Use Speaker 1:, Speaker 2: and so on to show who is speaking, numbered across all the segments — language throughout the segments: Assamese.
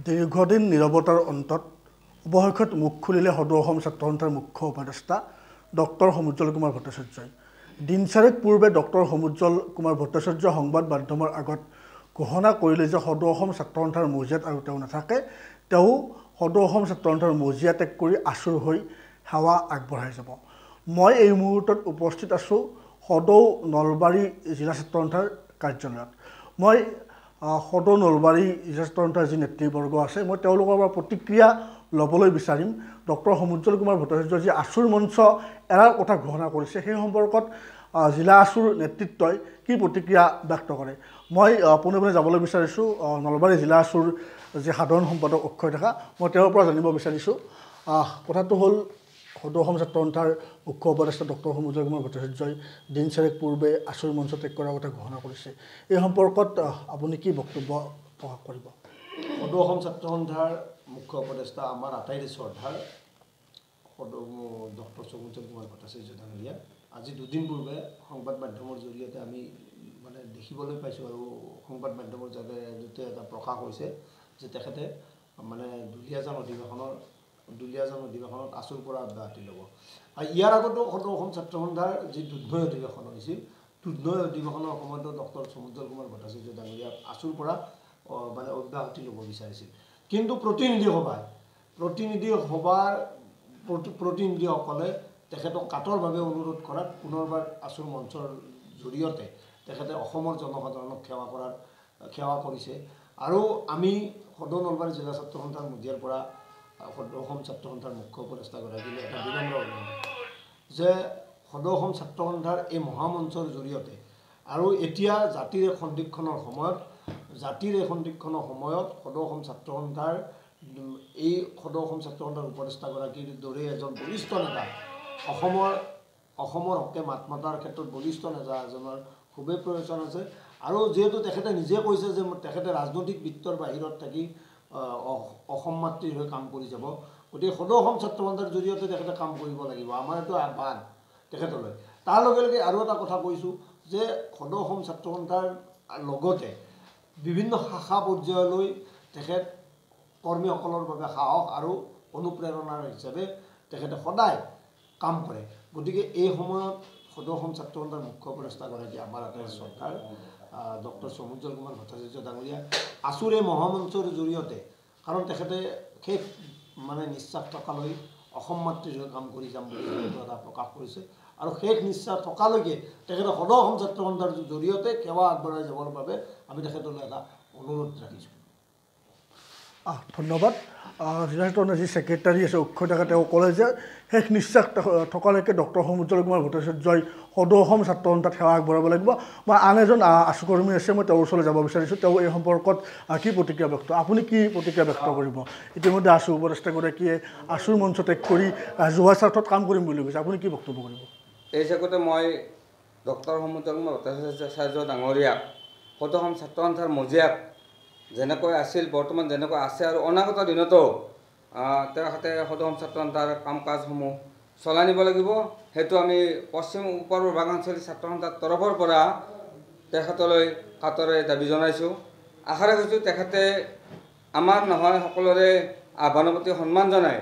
Speaker 1: দীৰ্ঘদিন নীৰৱতাৰ অন্তত অৱশেষত মুখ খুলিলে সদৌ অসম ছাত্ৰ সন্থাৰ মুখ্য উপদেষ্টা ডক্টৰ সমুজ্জ্বল কুমাৰ ভট্টাচাৰ্যই। দিনচাৰেক পূৰ্বে ডক্টৰ সমুজ্জ্বল কুমাৰ ভট্টাচাৰ্য সংবাদ মাধ্যমৰ আগত ঘোষণা কৰিলে যে সদৌ অসম ছাত্ৰ সন্থাৰ মজিয়াত আৰু তেওঁ নাথাকে, তেওঁ সদৌ অসম ছাত্ৰ সন্থাৰ মজিয়া ত্যাগ কৰি আছুৰ হৈ সেৱা আগবঢ়াই যাব। মই এই মুহূৰ্তত উপস্থিত আছোঁ সদৌ নলবাৰী জিলা ছাত্ৰ সন্থাৰ কাৰ্যালয়ত। মই সদৌ নলবাৰী জিলা ছাত্ৰ সন্থাৰ যি নেতৃবৰ্গ আছে, মই তেওঁলোকৰ পৰা প্ৰতিক্ৰিয়া ল'বলৈ বিচাৰিম। ডক্টৰ সমুজ্জ্বল কুমাৰ ভট্টাচাৰ্য যি আছুৰ মঞ্চ এৰাৰ কথা ঘোষণা কৰিছে, সেই সম্পৰ্কত জিলা আছুৰ নেতৃত্বই কি প্ৰতিক্ৰিয়া ব্যক্ত কৰে। মই পোনে যাবলৈ বিচাৰিছোঁ নলবাৰী জিলা আছুৰ যি সাধাৰণ সম্পাদক অক্ষয় ডেকা, মই তেওঁৰ পৰা জানিব বিচাৰিছোঁ কথাটো হ'ল সদৌ অসম ছাত্ৰ সন্থাৰ মুখ্য উপদেষ্টা ডক্টৰ সমুজ্জ্বল কুমাৰ ভট্টাচাৰ্যই দিনচাৰেক পূৰ্বে আছুৰ মঞ্চ ত্যাগ কৰাৰ কথা ঘোষণা কৰিছে। এই সম্পৰ্কত আপুনি কি বক্তব্য প্ৰকাশ কৰিব?
Speaker 2: সদৌ অসম ছাত্ৰ সন্থাৰ মুখ্য উপদেষ্টা আমাৰ আটাইৰে শ্ৰদ্ধাৰ ডক্টৰ সমুজ্জ্বল কুমাৰ ভট্টাচাৰ্য ডাঙৰীয়া আজি দুদিন পূৰ্বে সংবাদ মাধ্যমৰ জৰিয়তে আমি দেখিবলৈ পাইছোঁ আৰু সংবাদ মাধ্যমৰ জৰিয়তে এটা প্ৰকাশ হৈছে যে তেখেতে দুলীয়াজান অধিৱেশনত আছুৰ পৰা অব্যাহতি ল'ব। আৰু ইয়াৰ আগতো সদৌ অসম ছাত্ৰ সন্থাৰ যি দুধনৈ অধিৱেশন হৈছিল, দুধনৈ অধিৱেশনৰ সময়তো ডক্টৰ সমুজ্জ্বল কুমাৰ ভট্টাচাৰ্য ডাঙৰীয়া আছুৰ পৰা অব্যাহতি ল'ব বিচাৰিছিল। কিন্তু প্ৰতিনিধিসকলে তেখেতক কাটৰভাৱে অনুৰোধ কৰাত পুনৰবাৰ আছুৰ মঞ্চৰ জৰিয়তে তেখেতে অসমৰ জনসাধাৰণক সেৱা কৰিছে। আৰু আমি সদৌ নলবাৰী জিলা ছাত্ৰ সন্থাৰ মজিয়াৰ পৰা সদৌ অসম ছাত্ৰ সন্থাৰ মুখ্য উপদেষ্টাগৰাকীলৈ এটা বিনম্ৰ অনুৰোধ যে সদৌ অসম ছাত্ৰ সন্থাৰ এই মহামঞ্চৰ জৰিয়তে আৰু এতিয়া জাতিৰ এই সন্ধিক্ষণৰ সময়ত সদৌ অসম ছাত্ৰ সন্থাৰ উপদেষ্টাগৰাকীৰ দৰে এজন বলিষ্ঠ নেতা, অসমৰ হকে মাত মাতাৰ ক্ষেত্ৰত বলিষ্ঠ নেতা এজনৰ খুবেই প্ৰয়োজন আছে। আৰু যিহেতু তেখেতে নিজে কৈছে যে তেখেতে ৰাজনৈতিক বৃত্তৰ বাহিৰত থাকি অসম মাতৃৰ হৈ কাম কৰি যাব, গতিকে সদৌ অসম ছাত্ৰ সন্থাৰ জৰিয়তে তেখেতে কাম কৰিব লাগিব। আমাৰ এইটো আহ্বান তেখেতলৈ। তাৰ লগে লগে আৰু এটা কথা কৈছোঁ যে সদৌ অসম ছাত্ৰ সন্থাৰ লগতে বিভিন্ন শাখা পৰ্যায়লৈ তেখেত কৰ্মীসকলৰ বাবে সাহস আৰু অনুপ্ৰেৰণাৰ হিচাপে তেখেতে সদায় কাম কৰে। গতিকে এই সময়ত সদৌ অসম ছাত্ৰ সন্থাৰ মুখ্য উপদেষ্টাগৰাকী আমাৰ আটাইৰে শ্ৰদ্ধাৰ ডক্টৰ সমুজ্জ্বল কুমাৰ ভট্টাচাৰ্য ডাঙৰীয়া আছুৰ এই মহামঞ্চৰ জৰিয়তে, কাৰণ তেখেতে শেষ নিশ্বাস থকালৈ অসম মাতৃৰ হৈ কাম কৰি যাম বুলি এটা প্ৰকাশ কৰিছে। আৰু শেষ নিশ্বাস থকালৈকে তেখেতে সদৌ অসম ছাত্ৰ সন্থাৰ জৰিয়তে সেৱা আগবঢ়াই যাবৰ বাবে আমি তেখেতলৈ এটা অনুৰোধ ৰাখিছোঁ।
Speaker 1: ধন্যবাদ। জিলা ছাত্ৰ সন্থাৰ যি ছেক্ৰেটাৰী আছে অক্ষয় ডেকা, তেওঁ ক'লে যে শেষ নিশ্বাস থকালৈকে ডক্টৰ সমুজ্জ্বল কুমাৰ ভট্টাচাৰ্যই সদৌ অসম ছাত্ৰ সন্থাত সেৱা আগবঢ়াব লাগিব। মই আন এজন আছুকৰ্মী আছে, মই তেওঁৰ ওচৰলৈ যাব বিচাৰিছোঁ। তেওঁ এই সম্পৰ্কত কি প্ৰতিক্ৰিয়া ব্যক্ত, আপুনি কি প্ৰতিক্ৰিয়া ব্যক্ত কৰিব? ইতিমধ্যে আছু উপদেষ্টাগৰাকীয়ে আছুৰ মঞ্চ ত্যাগ কৰি ৰাজহুৱা স্বাৰ্থত কাম কৰিম বুলি কৈছে, আপুনি কি বক্তব্য কৰিব?
Speaker 3: এই হিচাপতে মই ডক্টৰ সমুজ্জ্বল কুমাৰ ভট্টাচাৰ্য ডাঙৰীয়াক সদৌ অসম ছাত্ৰ সন্থাৰ মজিয়াত যেনেকৈ আছিল, বৰ্তমান যেনেকৈ আছে আৰু অনাগত দিনতো তেখেতে সদৌ অসম ছাত্ৰ সন্থাৰ কাম কাজসমূহ চলাই নিব লাগিব। সেইটো আমি পশ্চিম উত্তৰ পূৰ্বাঞ্চলিক ছাত্ৰ সন্থাৰ তৰফৰ পৰা তেখেতলৈ কাটৰে দাবী জনাইছোঁ। আশা ৰাখিছোঁ তেখেতে আমাৰ নহয় সকলোৰে আহ্বানৰ প্ৰতি সন্মান জনাই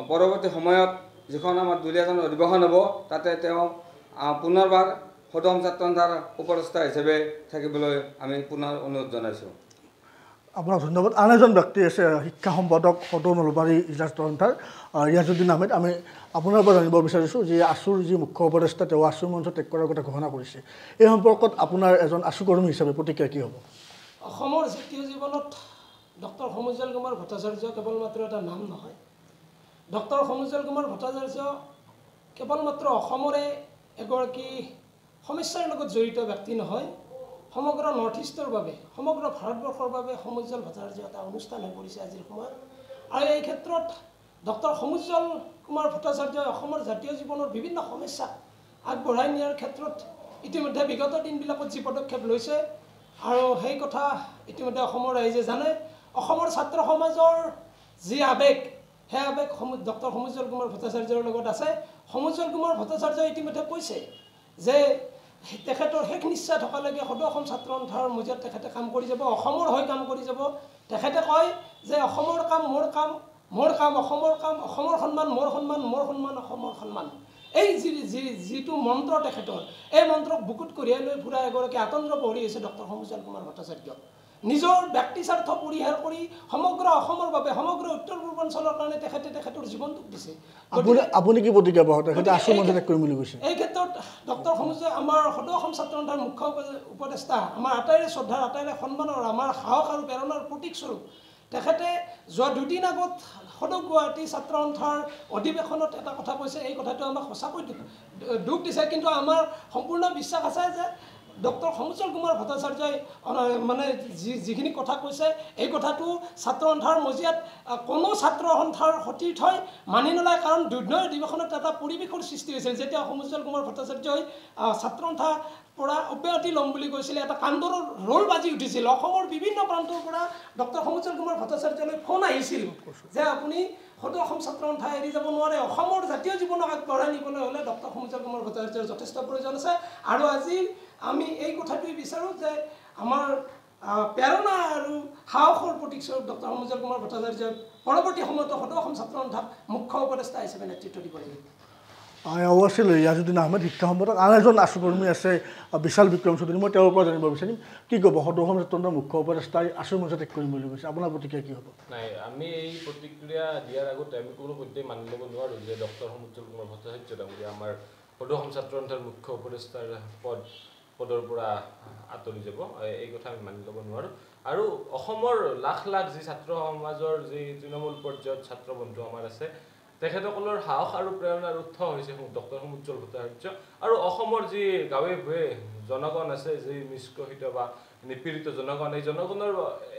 Speaker 3: পৰৱৰ্তী সময়ত যিখন আমাৰ দুলীয়াজান অধিৱেশন হ'ব, তাতে তেওঁ পুনৰবাৰ সদৌ অসম ছাত্ৰ সন্থাৰ উপদেষ্টা হিচাপে থাকিবলৈ আমি পুনৰ অনুৰোধ জনাইছোঁ।
Speaker 1: আপোনাক ধন্যবাদ। আন এজন ব্যক্তি আছে শিক্ষা সম্পাদক সদৌ নলবাৰী জিলা ছাত্ৰ সন্থাৰ ৰিয়াজুদ্দিন আহমেদ। আমি আপোনাৰ পৰা জানিব বিচাৰিছোঁ যে আছুৰ যি মুখ্য উপদেষ্টা, তেওঁ আছুৰ মঞ্চ ত্যাগ কৰাৰ কথা ঘোষণা কৰিছে, এই সম্পৰ্কত আপোনাৰ এজন আছুকৰ্মী হিচাপে প্ৰতিক্ৰিয়া কি হ'ব?
Speaker 4: অসমৰ জাতীয় জীৱনত ডক্টৰ সমুজ্জ্বল কুমাৰ ভট্টাচাৰ্য কেৱল মাত্ৰ এটা নাম নহয়। ডক্টৰ সমুজ্জ্বল কুমাৰ ভট্টাচাৰ্য কেৱল মাত্ৰ অসমৰে এগৰাকী সমস্যাৰ লগত জড়িত ব্যক্তি নহয়, সমগ্ৰ নৰ্থ ইষ্টৰ বাবে, সমগ্ৰ ভাৰতবৰ্ষৰ বাবে সমুজ্জ্বল ভট্টাচাৰ্য এটা অনুষ্ঠান হৈ পৰিছে আজিৰ সময়ত। আৰু এই ক্ষেত্ৰত ডক্টৰ সমুজ্জ্বল কুমাৰ ভট্টাচাৰ্যই অসমৰ জাতীয় জীৱনৰ বিভিন্ন সমস্যা আগবঢ়াই নিয়াৰ ক্ষেত্ৰত ইতিমধ্যে বিগত দিনবিলাকত যি পদক্ষেপ লৈছে, আৰু সেই কথা ইতিমধ্যে অসমৰ ৰাইজে জানে। অসমৰ ছাত্ৰ সমাজৰ যি আৱেগ, সেই আৱেগ ডক্টৰ সমুজ্জ্বল কুমাৰ ভট্টাচাৰ্যৰ লগত আছে। সমুজ্জ্বল কুমাৰ ভট্টাচাৰ্যই ইতিমধ্যে কৈছে যে তেখেতৰ শেষ নিশ্চয় থকালৈকে সদৌ অসম ছাত্ৰ সন্থাৰ মজিয়াত তেখেতে কাম কৰি যাব, অসমৰ হৈ কাম কৰি যাব। তেখেতে কয় যে অসমৰ কাম মোৰ কাম, মোৰ কাম অসমৰ কাম, অসমৰ সন্মান মোৰ সন্মান, মোৰ সন্মান অসমৰ সন্মান। এই যিটো মন্ত্ৰ তেখেতৰ, এই মন্ত্ৰক বুকুত কঢ়িয়াই লৈ ফুৰা এগৰাকী আতন্দ্ৰ প্ৰহৰী হৈছে ডক্টৰ সমুজ্জ্বল কুমাৰ ভট্টাচাৰ্য। নিজৰ ব্যক্তি স্বাৰ্থ পৰিহাৰ কৰি সমগ্ৰ অসমৰ বাবে, সমগ্ৰ উত্তৰ পূৰ্বাঞ্চলৰ কাৰণে তেখেতৰ জীৱনটোক দিছে।
Speaker 1: আপুনি কি প্ৰতিক্ৰিয়া পাব? তেখেতে আছু মঞ্চত কৰিম বুলি কৈছে।
Speaker 4: এই ক্ষেত্ৰত ডক্টৰ সমুজ্জ্বল আমাৰ সদৌ অসম ছাত্ৰ সন্থাৰ মুখ্য উপদেষ্টা, আমাৰ আটাইৰে শ্ৰদ্ধাৰ, আটাইৰে সন্মানৰ, আমাৰ সাহস আৰু প্ৰেৰণাৰ প্ৰতীকস্বৰূপ। তেখেতে যোৱা দুদিন আগত সদৌ গুৱাহাটী ছাত্ৰ সন্থাৰ অধিৱেশনত এটা কথা কৈছে, এই কথাটো আমাক সঁচাকৈ দুখ দিছে। কিন্তু আমাৰ সম্পূৰ্ণ বিশ্বাস আছে যে ডক্টৰ সমুজ্জ্বল কুমাৰ ভট্টাচাৰ্যই মানে যিখিনি কথা কৈছে, এই কথাটো ছাত্ৰ সন্থাৰ মজিয়াত কোনো ছাত্ৰ সন্থাৰ সতীৰ্থই মানি নলয়। কাৰণ দুৰ্নয় অধিৱেশনত এটা পৰিৱেশৰ সৃষ্টি হৈছিল যেতিয়া সমুজ্জ্বল কুমাৰ ভট্টাচাৰ্যই ছাত্ৰ সন্থাৰ পৰা অব্যাহতি ল'ম বুলি কৈছিলে। এটা কান্দৰৰ ৰোল বাজি উঠিছিল। অসমৰ বিভিন্ন প্ৰান্তৰ পৰা ডক্টৰ সমুজ্জ্বল কুমাৰ ভট্টাচাৰ্যলৈ ফোন আহিছিল যে আপুনি সদৌ অসম ছাত্ৰ সন্থা এৰি যাব নোৱাৰে, অসমৰ জাতীয় জীৱনক আগবঢ়াই নিবলৈ হ'লে ডক্টৰ সমুজ্জ্বল কুমাৰ ভট্টাচাৰ্যৰ যথেষ্ট প্ৰয়োজন আছে। আৰু আজি আমি এই কথাটোৱে বিচাৰোঁ যে আমাৰ প্ৰেৰণা আৰু সাহসৰ প্ৰতীকস্বৰূপ ডক্টৰ সমুজ্জ্বল কুমাৰ ভট্টাচাৰ্যই পৰৱৰ্তী সময়তো সদৌ অসম ছাত্ৰ সন্থাক মুখ্য উপদেষ্টা হিচাপে নেতৃত্ব দিব লাগিব।
Speaker 1: অৱশ্যে ইয়াজুদ্দিন আহমেদ শিক্ষা সম্পাদক, আন এজন আছু কৰ্মী আছে বিশাল বিক্ৰম চৌধুৰী। মই তেওঁৰ পৰা জানিব বিচাৰিম কি ক'ব সদৌ অসম ছাত্ৰ সন্থাৰ মুখ্য উপদেষ্টাই আছু মঞ্চত কৰিম বুলি কৈছে, আপোনাৰ প্ৰতিক্ৰিয়া কি হ'ব?
Speaker 5: নাই, আমি এই প্ৰতিক্ৰিয়া দিয়াৰ আগতে আমি কোনো পধ্যেই মানি ল'ব নোৱাৰোঁ যে ডক্টৰ সমুজ্জ্বল কুমাৰ ভট্টাচাৰ্য ডাঙৰীয়া আমাৰ সদৌ অসম ছাত্ৰ সন্থাৰ মুখ্য উপদেষ্টাৰ পদৰ পৰা আঁতৰি যাব, এই কথা আমি মানি ল'ব নোৱাৰোঁ। আৰু অসমৰ লাখ লাখ যি ছাত্ৰ সমাজৰ যি তৃণমূল পৰ্যায়ত ছাত্ৰ বন্ধু আমাৰ আছে, তেখেতসকলৰ সাহস আৰু প্ৰেৰণাৰ উৎস হৈছে ডক্টৰ সমুজ্জ্বল ভট্টাচাৰ্য। আৰু অসমৰ যি গাঁৱে ভূঞে জনগণ আছে, যি নিষ্কাশিত বা নিপীড়িত জনগণ, এই জনগণৰ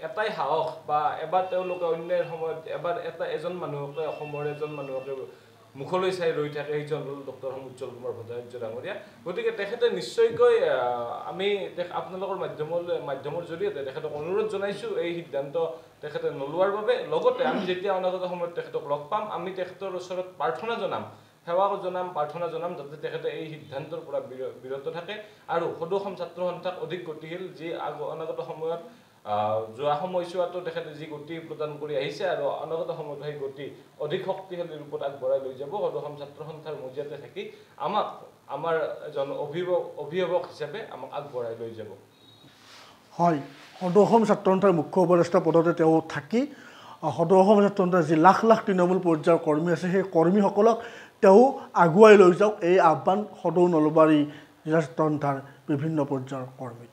Speaker 5: এটাই সাহস বা এবাৰ তেওঁলোকে অন্যায়ৰ সময়ত এবাৰ এজন মানুহকে, অসমৰ এজন মানুহকে মুখলৈ চাই ৰৈ থাকে, সেইজন হ'ল ডক্টৰ সমুজ্জ্বল কুমাৰ ভট্টাচাৰ্য ডাঙৰীয়া। গতিকে তেখেতে নিশ্চয়কৈ আমি আপোনালোকৰ মাধ্যমৰ জৰিয়তে তেখেতক অনুৰোধ জনাইছোঁ এই সিদ্ধান্ত তেখেতে নোলোৱাৰ বাবে। লগতে আমি যেতিয়া অনাগত সময়ত তেখেতক লগ পাম, আমি তেখেতৰ ওচৰত প্ৰাৰ্থনা জনাম, সেৱা জনাম, প্ৰাৰ্থনা জনাম যাতে তেখেতে এই সিদ্ধান্তৰ পৰা বিৰত থাকে আৰু সদৌ অসম ছাত্ৰ সন্থাক অধিক গতিশীল, যি অনাগত সময়ত যোৱা সময়ছোৱাতো তেখেতে যি গতি প্ৰদান কৰি আহিছে আৰু অনাগত সময়ত সেই গতি অধিক শক্তিশালী ৰূপত আগবঢ়াই লৈ যাব। সদৌ অসম ছাত্ৰ সন্থাৰ মজিয়াতে থাকি আমাক আমাৰ এজন অভিভাৱক হিচাপে আমাক আগবঢ়াই লৈ যাব।
Speaker 1: হয়, সদৌ অসম ছাত্ৰ সন্থাৰ মুখ্য উপদেষ্টা পদতে তেওঁ থাকি সদৌ অসম ছাত্ৰ সন্থাৰ যি লাখ লাখ তৃণমূল পৰ্যায়ৰ কৰ্মী আছে, সেই কৰ্মীসকলক তেওঁ আগুৱাই লৈ যাওক, এই আহ্বান সদৌ নলবাৰী জিলা ছাত্ৰ সন্থাৰ বিভিন্ন পৰ্যায়ৰ কৰ্মী।